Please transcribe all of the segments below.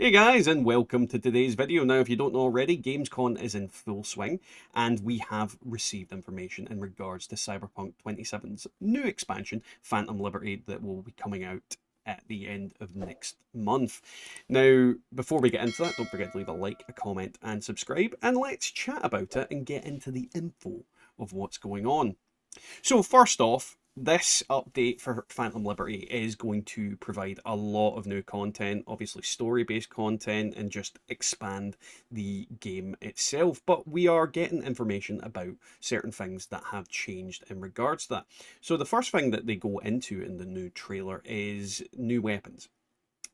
Hey guys, and welcome to today's video. Now, if you don't know already, Gamescom is in full swing, and we have received information in regards to Cyberpunk 27's new expansion, Phantom Liberty, that will be coming out at the end of next month. Now, before we get into that, don't forget to leave a like, a comment, and subscribe, and let's chat about it and get into the info of what's going on. So first off, this update for Phantom Liberty is going to provide a lot of new content, obviously story-based content, and just expand the game itself. But we are getting information about certain things that have changed in regards to that. So the first thing that they go into in the new trailer is new weapons.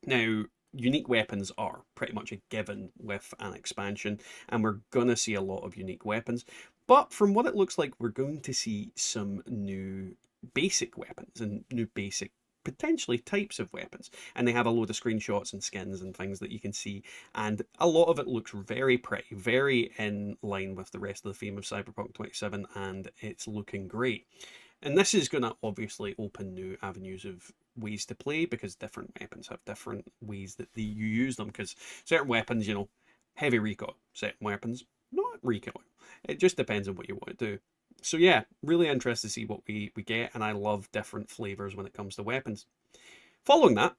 Now, unique weapons are pretty much a given with an expansion, and we're gonna see a lot of unique weapons. But from what it looks like, we're going to see some new basic weapons and new basic potentially types of weapons, and they have a load of screenshots and skins and things that you can see, and a lot of it looks very pretty, very in line with the rest of the theme of Cyberpunk 27, and it's looking great. And this is going to obviously open new avenues of ways to play, because different weapons have different ways that you use them, because certain weapons, heavy recoil, certain weapons not recoil. It just depends on what you want to do. So yeah, really interested to see what we get, and I love different flavors when it comes to weapons. Following that,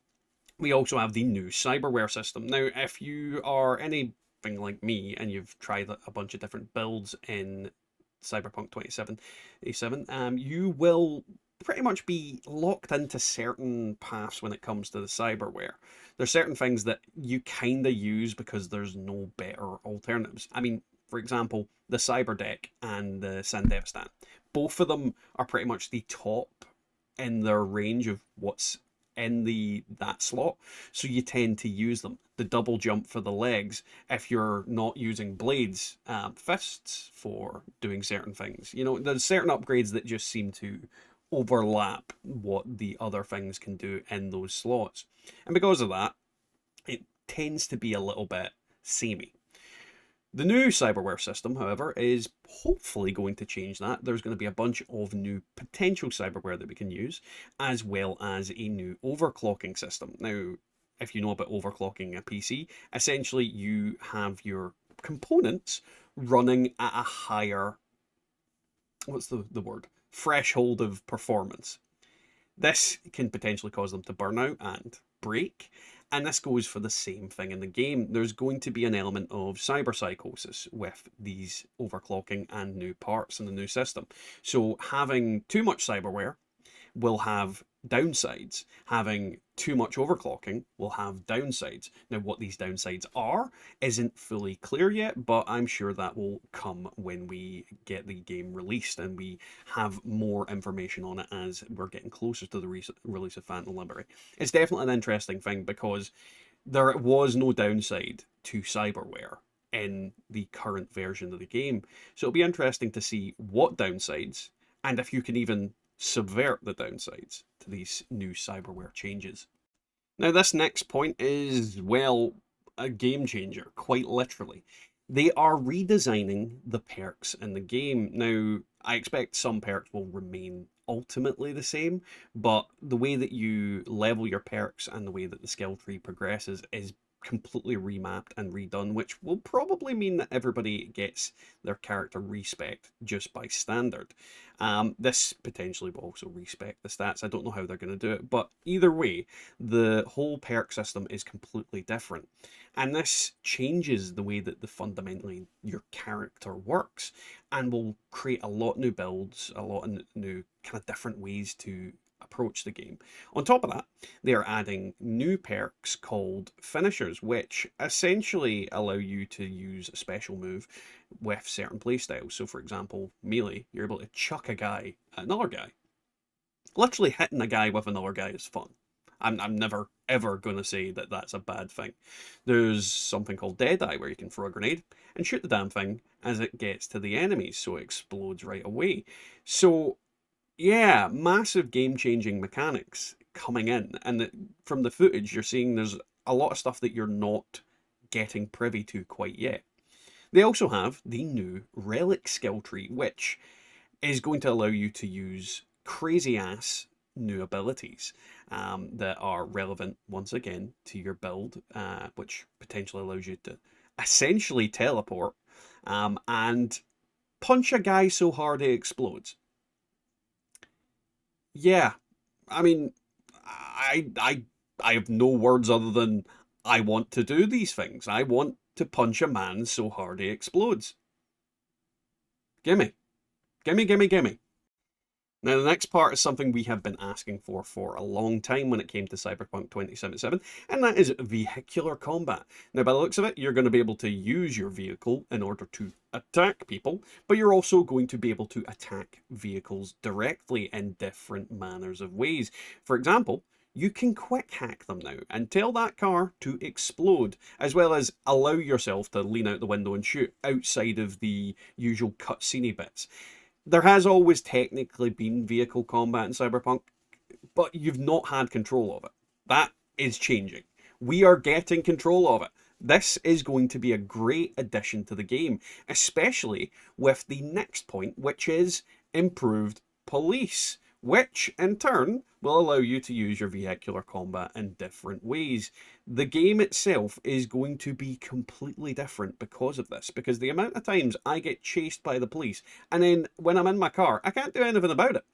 we also have the new Cyberware system. Now, if you are anything like me and you've tried a bunch of different builds in Cyberpunk 2077, you will pretty much be locked into certain paths when it comes to the cyberware. There's certain things that you kind of use because there's no better alternatives. I mean, for example, the Cyber Deck and the Sandevistan. Both of them are pretty much the top in their range of what's in that slot, so you tend to use them. The double jump for the legs, if you're not using blades, fists for doing certain things. There's certain upgrades that just seem to overlap what the other things can do in those slots, and because of that, it tends to be a little bit samey. The new cyberware system, however, is hopefully going to change that. There's going to be a bunch of new potential cyberware that we can use, as well as a new overclocking system. Now, if you know about overclocking a PC, essentially you have your components running at a higher, what's the word? Threshold of performance. This can potentially cause them to burn out and break, and this goes for the same thing in the game. There's going to be an element of cyberpsychosis with these overclocking and new parts in the new system. So having too much cyberware will have downsides. Having too much overclocking will have downsides. Now, what these downsides are isn't fully clear yet, but I'm sure that will come when we get the game released and we have more information on it as we're getting closer to the release of Phantom Liberty. It's definitely an interesting thing because there was no downside to cyberware in the current version of the game. So it'll be interesting to see what downsides, and if you can even subvert the downsides to these new cyberware changes. Now, this next point is, well, a game changer, quite literally. They are redesigning the perks in the game. Now, I expect some perks will remain ultimately the same, but the way that you level your perks and the way that the skill tree progresses is completely remapped and redone, which will probably mean that everybody gets their character respec just by standard. This potentially will also respec the stats. I don't know how they're going to do it, but either way, the whole perk system is completely different. And this changes the way that fundamentally your character works, and will create a lot of new builds, a lot of new kind of different ways to approach the game. On top of that, they are adding new perks called finishers, which essentially allow you to use a special move with certain playstyles. So for example, melee, you're able to chuck a guy at another guy. Literally hitting a guy with another guy is fun. I'm never ever going to say that that's a bad thing. There's something called Deadeye where you can throw a grenade and shoot the damn thing as it gets to the enemies, so it explodes right away. So yeah, massive game-changing mechanics coming in, and from the footage you're seeing there's a lot of stuff that you're not getting privy to quite yet. They also have the new relic skill tree, which is going to allow you to use crazy ass new abilities that are relevant once again to your build, which potentially allows you to essentially teleport and punch a guy so hard he explodes. Yeah, I mean, I I I have no words other than I want to do these things. I want to punch a man so hard he explodes. Gimme, gimme, gimme, gimme. Now, the next part is something we have been asking for a long time when it came to Cyberpunk 2077, and that is vehicular combat. Now, by the looks of it, you're going to be able to use your vehicle in order to attack people, but you're also going to be able to attack vehicles directly in different manners of ways. For example, you can quick hack them now and tell that car to explode, as well as allow yourself to lean out the window and shoot outside of the usual cutscene bits. There has always technically been vehicle combat in Cyberpunk, but you've not had control of it. That is changing. We are getting control of it. This is going to be a great addition to the game, especially with the next point, which is improved police, which in turn will allow you to use your vehicular combat in different ways. The game itself is going to be completely different because of this, because the amount of times I get chased by the police, and then when I'm in my car, I can't do anything about it.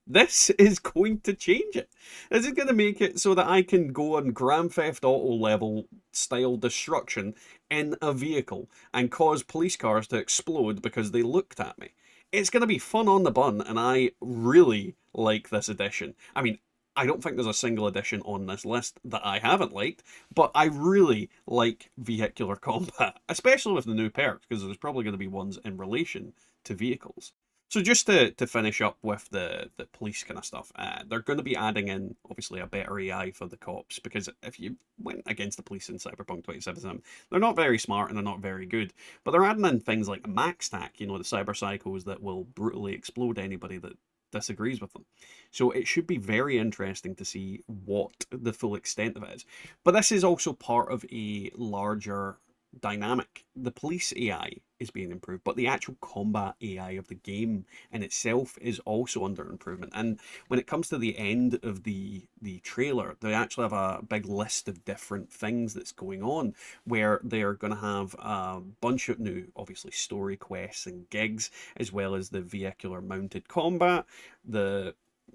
This is going to change it. This is going to make it so that I can go on Grand Theft Auto level style destruction in a vehicle and cause police cars to explode because they looked at me. It's going to be fun on the bun, and I really like this edition. I mean, I don't think there's a single edition on this list that I haven't liked, but I really like vehicular combat, especially with the new perks, because there's probably going to be ones in relation to vehicles. So just to finish up with the police kind of stuff, they're going to be adding in, obviously, a better AI for the cops, because if you went against the police in Cyberpunk 2077, they're not very smart and they're not very good. But they're adding in things like max stack, the cyber psychos that will brutally explode anybody that disagrees with them. So it should be very interesting to see what the full extent of it is. But this is also part of a larger dynamic. The police AI is being improved, but the actual combat AI of the game in itself is also under improvement. And when it comes to the end of the trailer, they actually have a big list of different things that's going on, where they're going to have a bunch of new, obviously, story quests and gigs, as well as the vehicular mounted combat, the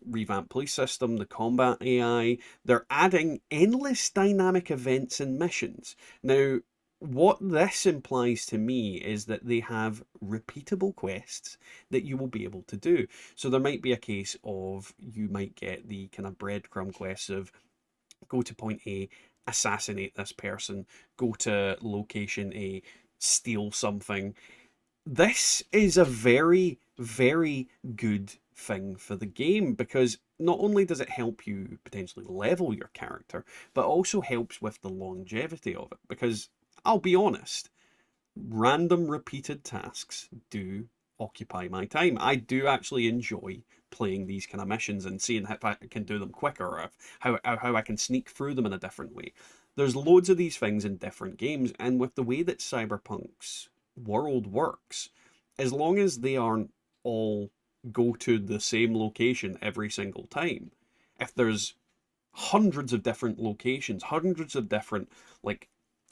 revamped police system, the combat AI. They're adding endless dynamic events and missions. Now, what this implies to me is that they have repeatable quests that you will be able to do. So there might be a case of you might get the kind of breadcrumb quests of go to point A, assassinate this person, go to location A, steal something. This is a very, very good thing for the game, because not only does it help you potentially level your character, but also helps with the longevity of it. Because I'll be honest, random repeated tasks do occupy my time. I do actually enjoy playing these kind of missions and seeing if I can do them quicker, or how I can sneak through them in a different way. There's loads of these things in different games, and with the way that Cyberpunk's world works, as long as they aren't all go to the same location every single time, if there's hundreds of different locations, hundreds of different like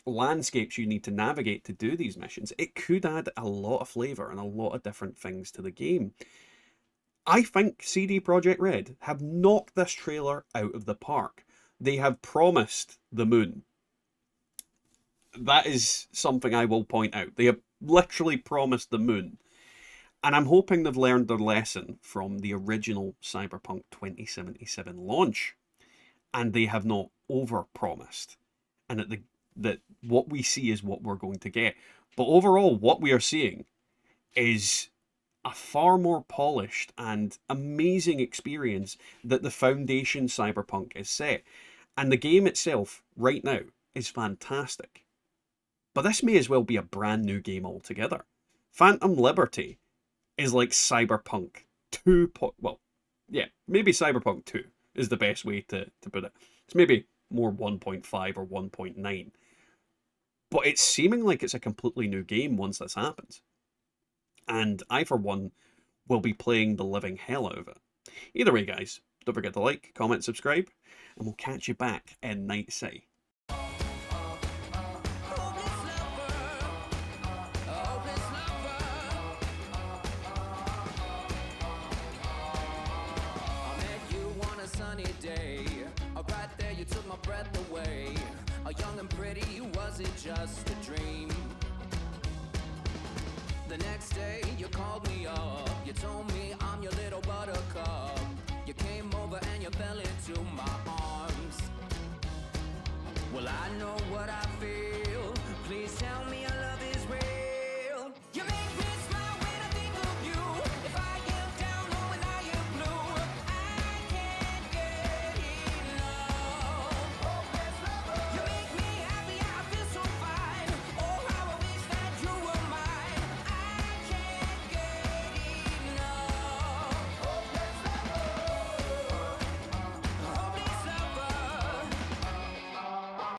landscapes you need to navigate to do these missions, it could add a lot of flavor and a lot of different things to the game. I think CD Projekt Red have knocked this trailer out of the park. They have promised the moon. That is something I will point out. They have literally promised the moon. And I'm hoping they've learned their lesson from the original Cyberpunk 2077 launch, and they have not over-promised, and that what we see is what we're going to get. But overall, what we are seeing is a far more polished and amazing experience that the foundation Cyberpunk is set. And the game itself, right now, is fantastic. But this may as well be a brand new game altogether. Phantom Liberty is like Cyberpunk 2. Well, yeah, maybe Cyberpunk 2 is the best way to put it. It's maybe more 1.5 or 1.9. But it's seeming like it's a completely new game once this happens. And I, for one, will be playing the living hell out of it. Either way, guys, Don't forget to like, comment, subscribe, and we'll catch you back in Night City. Young and pretty, was it just a dream? The next day you called me up, you told me I'm your little buttercup. You came over and you fell into my arms. Well, I know what I've